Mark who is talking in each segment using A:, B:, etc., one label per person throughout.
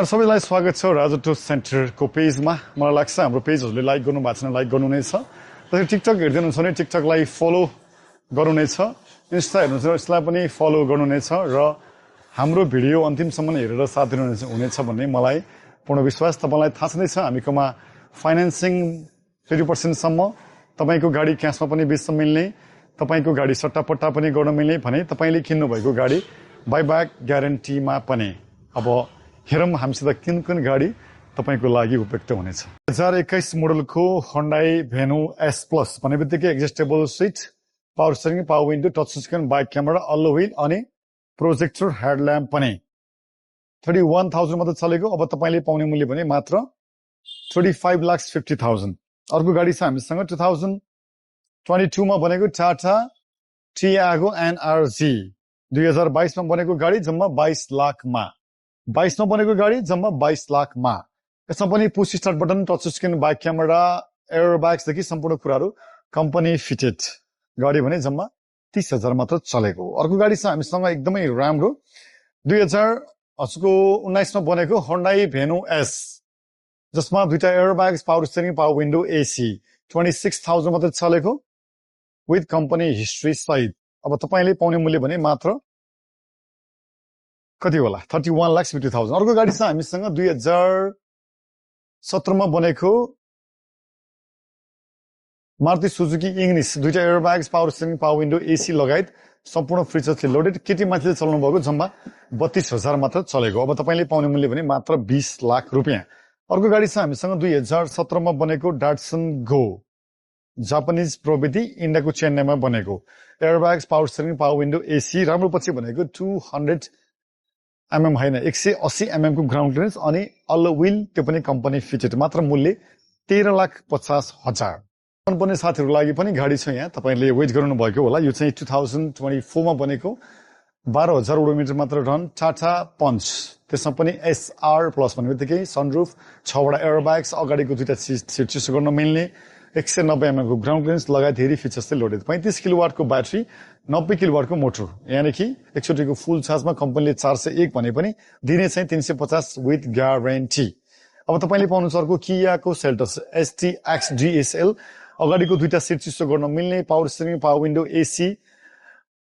A: सबैलाई स्वागत छ राजु टुर सेन्टरको पेजमा। मलाई लाग्छ हाम्रो पेजहरूले लाइक गर्नु भएको छैन, लाइक गर्नु नै छ। त्यसरी टिकटक हेर्दै हुनुहुन्छ भने टिकटकलाई फलो गर्नु नै छ। इन्स्टा हेर्नुहुन्छ भने यसलाई पनि फलो गर्नु नै छ र हाम्रो भिडियो अन्तिमसम्म हेरेर साथ दिनु हुनेछ भन्ने मलाई पूर्ण विश्वास। तपाईँलाई थाहा छँदैछ हामीकोमा फाइनेन्सिङ 30% सम्म, तपाईँको गाडी क्यासमा पनि बेच्न मिल्ने, तपाईँको गाडी सट्टापट्टा पनि गर्न मिल्ने भने तपाईँले किन्नुभएको गाडी बाइब्याक ग्यारेन्टीमा पनि। अब हेरौँ हामीसित कुन गाडी तपाईँको लागि उपयुक्त हुनेछ। 2021 मोडलको Hyundai Venue S Plus भन्ने बित्तिकै adjustable seat, power steering, power window, touch screen, back camera, alloy wheel अनि प्रोजेक्टर हेडल्याम्प पनि। 31,000 मात्र चलेको। अब तपाईँले पाउने मूल्य भने मात्र 35,50,000। अर्को गाडी छ हामीसँग 2022 मा बनेको टाटा टियागो NRG। 2022 मा बनेको गाडी जम्मा 22 लाखमा। 22 मा बनेको गाडी जम्मा 22 लाखमा। यसमा पनि push start button, touch screen, back camera, air ब्याग्सदेखि सम्पूर्ण कुराहरू कम्पनी फिटेड गाडी भने जम्मा 30,000 मात्र चलेको। अर्को गाडी छ हामीसँग एकदमै राम्रो 2019 मा बनेको Hyundai Venue S, जसमा दुईटा air bags, power steering, power window, AC. 26,000 मात्र चलेको विथ कम्पनी हिस्ट्री सहित। अब तपाईँले पाउने मूल्य भने मात्र कति होला? 31,50,000। अर्को गाडी छ हामीसँग 2017 मा बनेको मारुति सुजुकी इग्निस। दुईटा air bags, power steering, power window, AC लगायत सम्पूर्ण फिचर्सले लोडेड। केटी मान्छेले चलाउनु भएको जम्मा 32,000 मात्र चलेको। अब तपाईँले पाउने मूल्य भने मात्र 20 लाख रुपियाँ। अर्को गाडी छ हामीसँग 2017 मा बनेको डाटसन गो, जापानिज प्रविधि, इन्डियाको चेन्नईमा बनेको। Air bags, power steering, power window, AC. राम्रो पछि भनेको 200 mm होइन, 180 mm को ग्राउन्ड क्लियरेन्स अनि अल्लो व्हिल, त्यो पनि कम्पनी फिटेड। मात्र मूल्य 13,50,000। पर्ने साथीहरूको लागि पनि गाडी छ यहाँ, तपाईँले वेट गर्नु भएको होला। यो चाहिँ 2024 मा बनेको 12,000 किलोमिटर मात्र रन टाटा पञ्च। त्यसमा पनि SR प्लस भन्ने बित्तिकै सनरुफ, 6वटा एयर ब्याग्स, अगाडिको दुईटा सिट चिसो गर्न मिल्ने, 190 mm को ग्राउन्ड क्लियरेन्स लगायत धेरै फिचर्सले लोडेड। 35 किलोवाटको ब्याट्री, 90 किलोवाटको मोटर, यानि कि एकचोटिको फुल चार्जमा कम्पनीले 401 भने पनि दिने चाहिँ 350 विथ ग्यारेन्टी। अब तपाईँले पाउनुहुन्छ अर्को कियाको सेल्टस STX GSL। अगाडिको दुईटा सिट चिसो गर्न मिल्ने, power steering, power window, AC,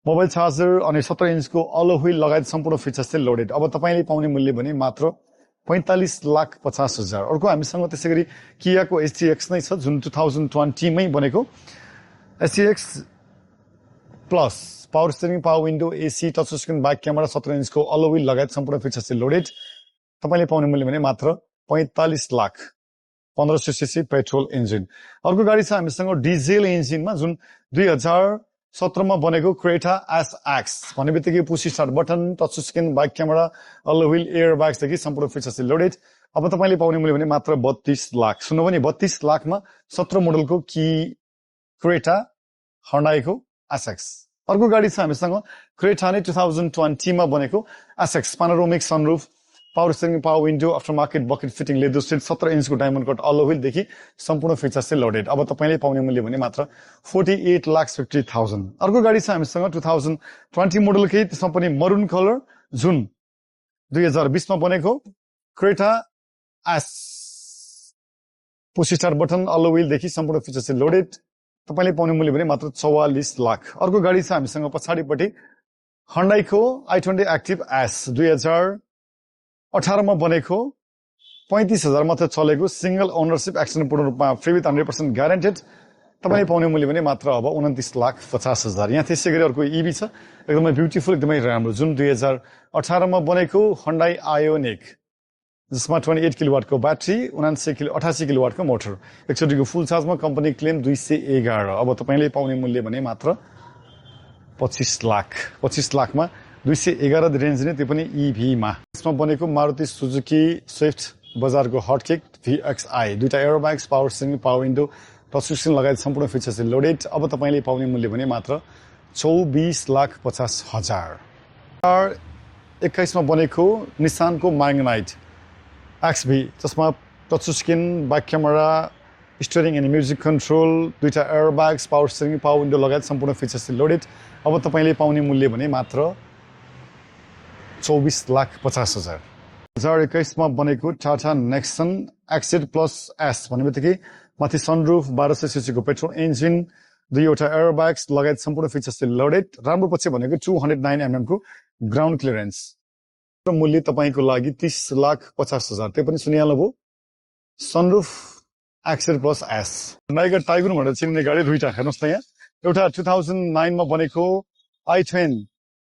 A: mobile charger अनि 17 इन्चको अल्लो व्हिल लगायत सम्पूर्ण फिचर्सले लोडेड। अब तपाईँले पाउने मूल्य भने मात्र 45,50,000। अर्को हामीसँग त्यसै गरी कियाको STX नै छ, जुन 2020 मै बनेको STX plus, power steering, power window, AC, touch screen, back camera, 17 इन्चको अल्लो व्हिल लगायत सम्पूर्ण फिचर्सले लोडेड। तपाईँले पाउने मूल्य भने मात्र 45 लाख, 1500 सीसी पेट्रोल इन्जिन। अर्को गाडी छ हामीसँग डिजेल इन्जिनमा, जुन 2017 मा बनेको क्रेटा SX भन्ने बित्तिकै push start button, touch screen, back camera, alloy wheel, air ब्याग्सदेखि सम्पूर्ण फिचर्सले लोडेड। अब तपाईँले पाउने मूल्य भने मात्र 32 लाख। सुन्नु भने 32 लाखमा 17 मोडलको क्रेटा Hyundaiको SX। अर्को गाडी छ हामीसँग क्रेटा नै 2020 मा बनेको SX, panoramic sunroof, power steering, power window, after market bucket fitting, leather seat, 17 इन्चको डायमन्ड कट अल्लो व्हिलदेखि सम्पूर्ण फिचर्सले लोडेड। अब तपाईँले पाउने मूल्य भने मात्र 48,50,000। अर्को गाडी छ हामीसँग 2020 मोडलकै, त्यसमा पनि मरुन कलर, जुन 2020 मा बनेको Creta S, push start button, alloy व्हिलदेखि सम्पूर्ण फिचर्सले लोडेड। तपाईँले पाउने मूल्य भने मात्र 44 लाख। अर्को गाडी छ हामीसँग पछाडिपट्टि Hyundaiको i20 एक्टिभ S, 2018 मा बनेको 35,000 मात्र चलेको, सिंगल ओनरशिप, एक्सिडेन्ट पूर्ण रूपमा फ्री विथ 100% ग्यारेन्टेड। तपाईँले पाउने मूल्य भने मात्र अब 29,50,000। यहाँ त्यसै गरी अर्को इभी छ, एकदमै ब्युटिफुल, एकदमै राम्रो, जुन 2018 मा बनेको Hyundai Ioniq, जसमा 28 किलोवाटको ब्याट्री, 88 किलोवाटको मोटर, एकचोटिको फुल चार्जमा कम्पनी क्लेम 211। अब तपाईँले पाउने मूल्य भने मात्र 25 लाख। 25 लाखमा 211 रेन्ज नै, त्यो पनि इभीमा। यसमा बनेको मारुति सुजुकी स्विफ्ट बजारको हटकेक VXI, दुईटा air bags, power steering, power window, touch screen लगायत सम्पूर्ण फिचर्सले लोडेड। अब तपाईँले पाउने मूल्य भने मात्र 24,50,000। 21 मा बनेको निसानको म्याग्नाइट XV, जसमा touch screen, back camera, steering and music control, दुईटा air bags, power steering, power window लगायत सम्पूर्ण फिचर्सले लोडेड। अब तपाईँले पाउने मूल्य भने मात्र 24,50,000। 2021 बनेको टाटा नेक्सन एक्सिड प्लस एस भन्ने बित्तिकै माथि सनरुफ 1200 सीसी को पेट्रोल इन्जिन 2वटा एयरब्याग्स लगायत सम्पूर्ण फिचर्स लोडेड राम्रो पक्ष भनेको 209 mm को ग्राउन्ड क्लियरेन्स र मूल्य तपाईको लागि 30,50,000 त्यो पनि सुनिहाल्नु भयो सनरुफ एक्सिड प्लस एस टाइगर टाइगुर भनेर चिन्ने गाडी दुईटा हेर्नुस् त यहाँ एउटा 2009 मा बनेको i10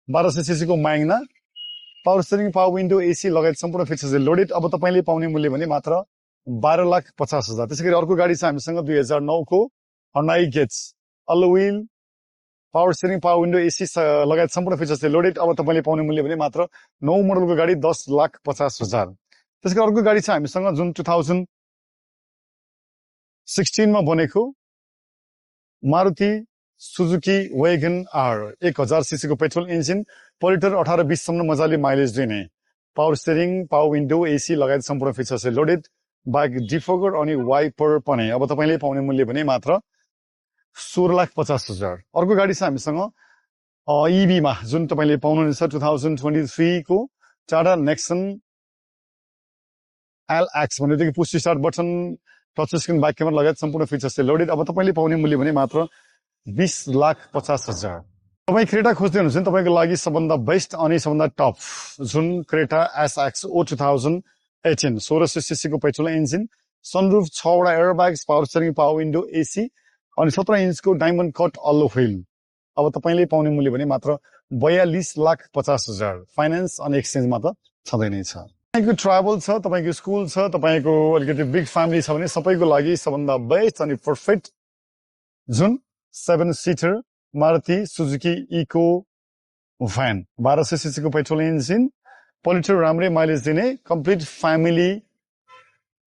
A: 1200 सीसी को Magna power steering power window AC लगायत सम्पूर्ण फिचर्स लोडेड अब तपाईले पाउने मूल्य भने मात्र 12,50,000 त्यसैगरी अर्को गाडी छ हामीसँग 2009 को Hyundai Getz alloy wheel power steering power window AC लगायत सम्पूर्ण फिचर्स लोडेड अब तपाईले पाउने मूल्य भने मात्र 9 मोडलको गाडी 10,50,000 त्यसैगरी अर्को गाडी छ हामीसँग जुन 2016 मा बनेको Maruti Suzuki Wagon R 1000 CC को पेट्रोल इन्जिन पर लिटर 18-20 सम्म मजाले माइलेज दिने power steering power window AC लगायत सम्पूर्ण फिचर्स लोडेड बाइक डिफोगर अनि वाइपर पनि अब तपाईले पाउने मूल्य भने मात्र 16,50,000 अर्को गाडी छ हामीसँग ईबी मा जुन तपाईले पाउनुहुनेछ 2023 को टाटा नेक्सन LX भनेदेखि push start button touch screen back camera लगायत सम्पूर्ण फिचर्स लोडेड अब तपाईले पाउने मूल्य भने मात्र 20,50,000 तपाई क्रेटा खोज्दै हुनुहुन्छ भने तपाईको लागि सबभन्दा बेस्ट अनि सबभन्दा टप जुन क्रेटा SXO 2018 1600 सीसी को पेट्रोल इन्जिन सनरुफ 6 वटा airbags power steering power window AC अनि 17 इन्चको डायमन्ड कट अल्लो व्हील अब तपाईले पाउने मूल्य भने मात्र 42,50,000 फाइनान्स अनि एक्सचेन्जमा त छँदै नै छ तपाईको ट्राभल छ तपाईको स्कुल छ तपाईको अलिकति बिग फ्यामिली छ भने सबैको लागि सबभन्दा बेस्ट अनि परफेक्ट जुन 7 seater Maruti Suzuki Eeco van 1200 CC को पेट्रोल इन्जिन पर लिटर राम्रै माइलेज दिने कम्प्लिट फ्यामिली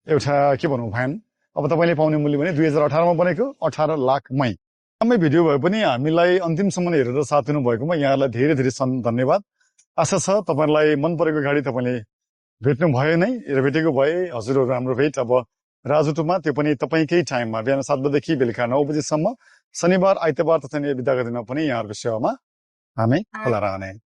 A: एउटा के भनौं भ्यान अब तपाईले पाउने मूल्य भने 2018 मा बनेको 18 लाखमै समय भिडियो भए पनि हामीलाई अन्तिमसम्म हेरेर साथ दिनु भएकोमा यहाँलाई धेरै धेरै धन्यवाद आशा छ तपाईलाई मन परेको गाडी तपाईले भेट्नु भयो नै र भेटेको भए हजुरहरु हाम्रो भेट अब राजुटुमा त्यो पनि तपाईकै टाइममा बिहान 7 बजेदेखि बेलुका 9 बजेसम्म शनिबार आइतबार तथा बिदाको दिनमा पनि यहाँहरुको सेवामा हामी खुला रहने